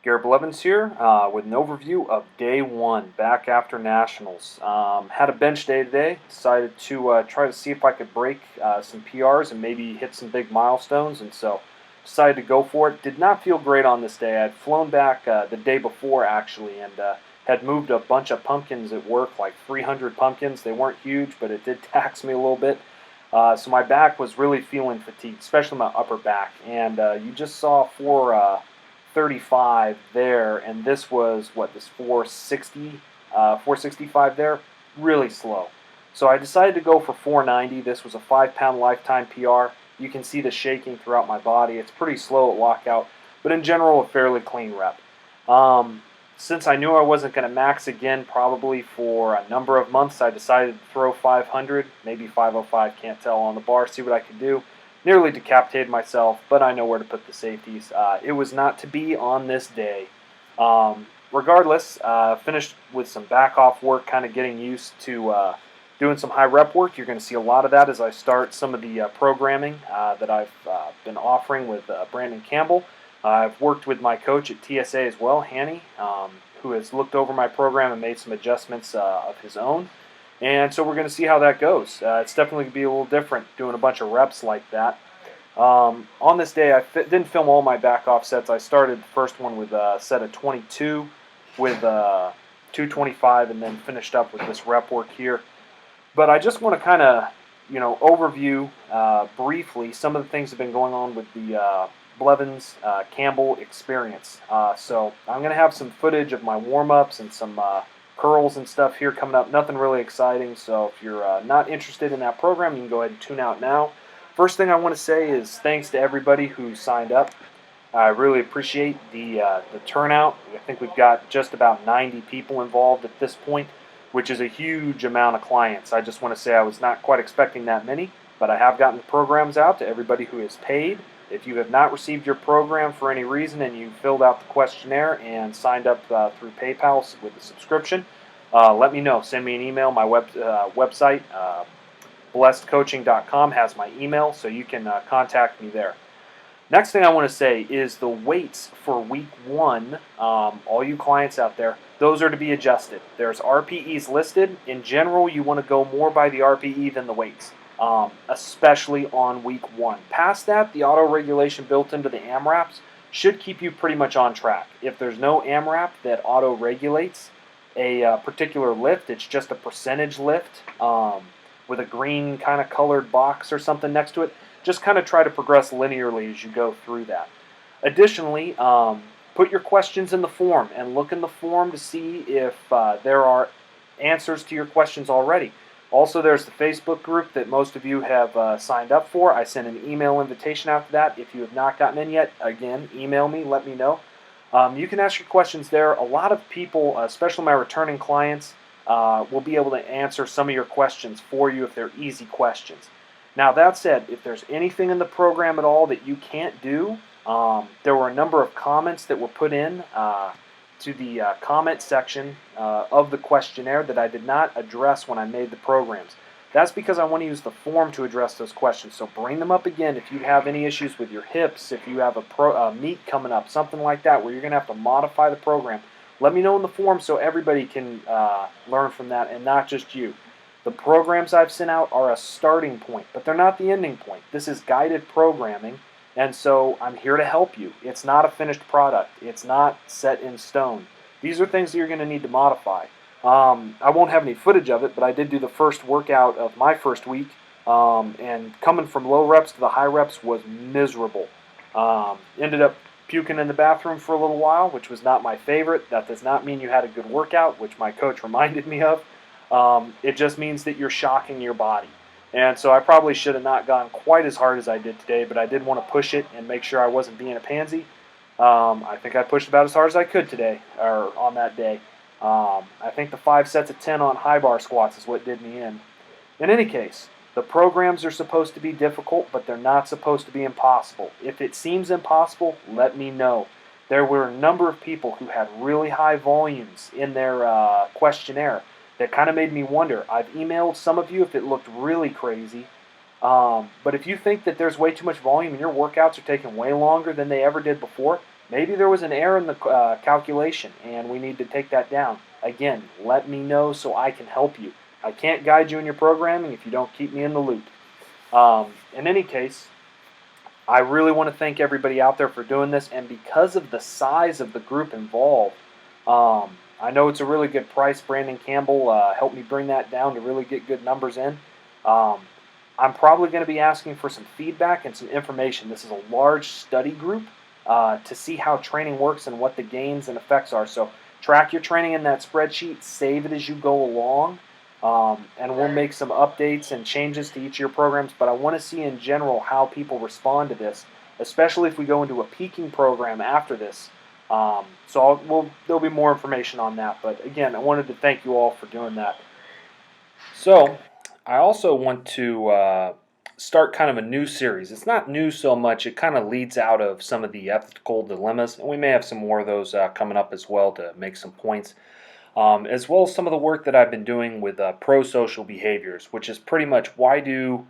Garrett Blevins here with an overview of day one back after Nationals. Had a bench day today. Decided to try to see if I could break some PRs and maybe hit some big milestones, and so decided to go for it. Did not feel great on this day. I'd flown back the day before actually, and had moved a bunch of pumpkins at work, like 300 pumpkins. They weren't huge, but it did tax me a little bit. So my back was really feeling fatigued, especially my upper back. And you just saw 435 there, and this was this 460, 465 there, really slow. So I decided to go for 490. This was a 5-pound lifetime PR. You can see the shaking throughout my body. It's pretty slow at lockout, but in general, a fairly clean rep. Since I knew I wasn't going to max again probably for a number of months, I decided to throw 500, maybe 505, can't tell, on the bar, see what I could do. Nearly decapitated myself, but I know where to put the safeties. It was not to be on this day. Regardless, finished with some back-off work, kind of getting used to doing some high rep work. You're going to see a lot of that as I start some of the programming that I've been offering with Brandon Campbell. I've worked with my coach at TSA as well, Hanny, who has looked over my program and made some adjustments of his own. And so we're going to see how that goes. It's definitely going to be a little different doing a bunch of reps like that. On this day, I didn't film all my back-off sets. I started the first one with a set of 22 with 225 and then finished up with this rep work here. But I just want to kind of, overview briefly some of the things that have been going on with the Blevins Campbell experience. So I'm going to have some footage of my warm-ups and some curls and stuff here coming up. Nothing really exciting, so if you're not interested in that program, you can go ahead and tune out now. First thing I want to say is thanks to everybody who signed up. I really appreciate the turnout. I think we've got just about 90 people involved at this point, which is a huge amount of clients. I just want to say I was not quite expecting that many, but I have gotten the programs out to everybody who has paid. If you have not received your program for any reason and you filled out the questionnaire and signed up through PayPal with the subscription, let me know. Send me an email. My website, blessedcoaching.com, has my email, so you can contact me there. Next thing I want to say is the weights for week one, all you clients out there, those are to be adjusted. There's RPEs listed. In general, you want to go more by the RPE than the weights. Especially on week one. Past that, the auto-regulation built into the AMRAPs should keep you pretty much on track. If there's no AMRAP that auto-regulates a particular lift, it's just a percentage lift with a green kind of colored box or something next to it, just kind of try to progress linearly as you go through that. Additionally, put your questions in the form and look in the form to see if there are answers to your questions already. Also, there's the Facebook group that most of you have signed up for. I sent an email invitation after that. If you have not gotten in yet, again, email me, let me know. You can ask your questions there. A lot of people, especially my returning clients, will be able to answer some of your questions for you if they're easy questions. Now, that said, if there's anything in the program at all that you can't do, there were a number of comments that were put in to the comment section of the questionnaire that I did not address when I made the programs. That's because I want to use the form to address those questions. So bring them up again if you have any issues with your hips, if you have a meet coming up, something like that, where you're going to have to modify the program. Let me know in the form so everybody can learn from that and not just you. The programs I've sent out are a starting point, but they're not the ending point. This is guided programming. And so I'm here to help you. It's not a finished product. It's not set in stone. These are things that you're going to need to modify. I won't have any footage of it, but I did do the first workout of my first week, and coming from low reps to the high reps was miserable. Ended up puking in the bathroom for a little while, which was not my favorite. That does not mean you had a good workout, which my coach reminded me of. It just means that you're shocking your body. And so I probably should have not gone quite as hard as I did today, but I did want to push it and make sure I wasn't being a pansy. I think I pushed about as hard as I could today, or on that day. I think the 5 sets of 10 on high bar squats is what did me in. In any case, the programs are supposed to be difficult, but they're not supposed to be impossible. If it seems impossible, let me know. There were a number of people who had really high volumes in their questionnaire. That kind of made me wonder. I've emailed some of you if it looked really crazy. But if you think that there's way too much volume and your workouts are taking way longer than they ever did before, Maybe there was an error in the calculation and we need to take that down. Again, let me know so I can help you. I can't guide you in your programming if you don't keep me in the loop. In any case, I really want to thank everybody out there for doing this, and because of the size of the group involved, I know it's a really good price. Brandon Campbell helped me bring that down to really get good numbers in. Um, I'm probably going to be asking for some feedback and some information. This is a large study group to see how training works and what the gains and effects are. So track your training in that spreadsheet, save it as you go along, and we'll make some updates and changes to each of your programs. But I want to see in general how people respond to this, especially if we go into a peaking program after this. There'll be more information on that. But again, I wanted to thank you all for doing that. So I also want to start kind of a new series. It's not new so much. It kind of leads out of some of the ethical dilemmas, and we may have some more of those coming up as well to make some points. As well as some of the work that I've been doing with pro-social behaviors, which is pretty much why do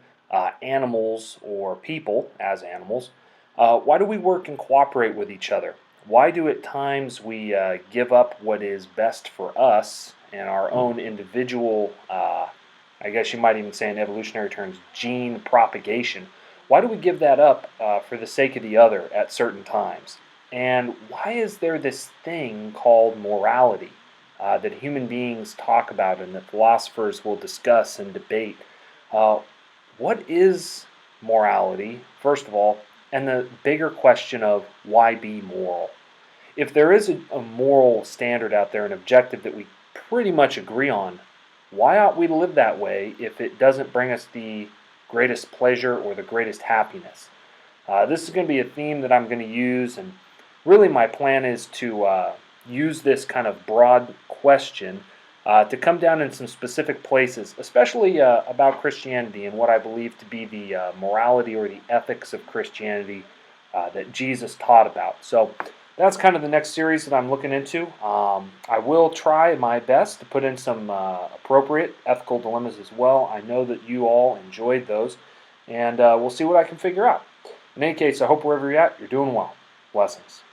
animals or people as animals, why do we work and cooperate with each other? Why do at times we give up what is best for us and our own individual, I guess you might even say in evolutionary terms, gene propagation? Why do we give that up for the sake of the other at certain times? And why is there this thing called morality? That human beings talk about and that philosophers will discuss and debate. What is morality, first of all, and the bigger question of why be moral? If there is a moral standard out there, an objective that we pretty much agree on, why ought we to live that way if it doesn't bring us the greatest pleasure or the greatest happiness? This is going to be a theme that I'm going to use, and really my plan is to use this kind of broad question to come down in some specific places, especially about Christianity and what I believe to be the morality or the ethics of Christianity that Jesus taught about. So that's kind of the next series that I'm looking into. I will try my best to put in some appropriate ethical dilemmas as well. I know that you all enjoyed those, and we'll see what I can figure out. In any case, I hope wherever you're at, you're doing well. Blessings.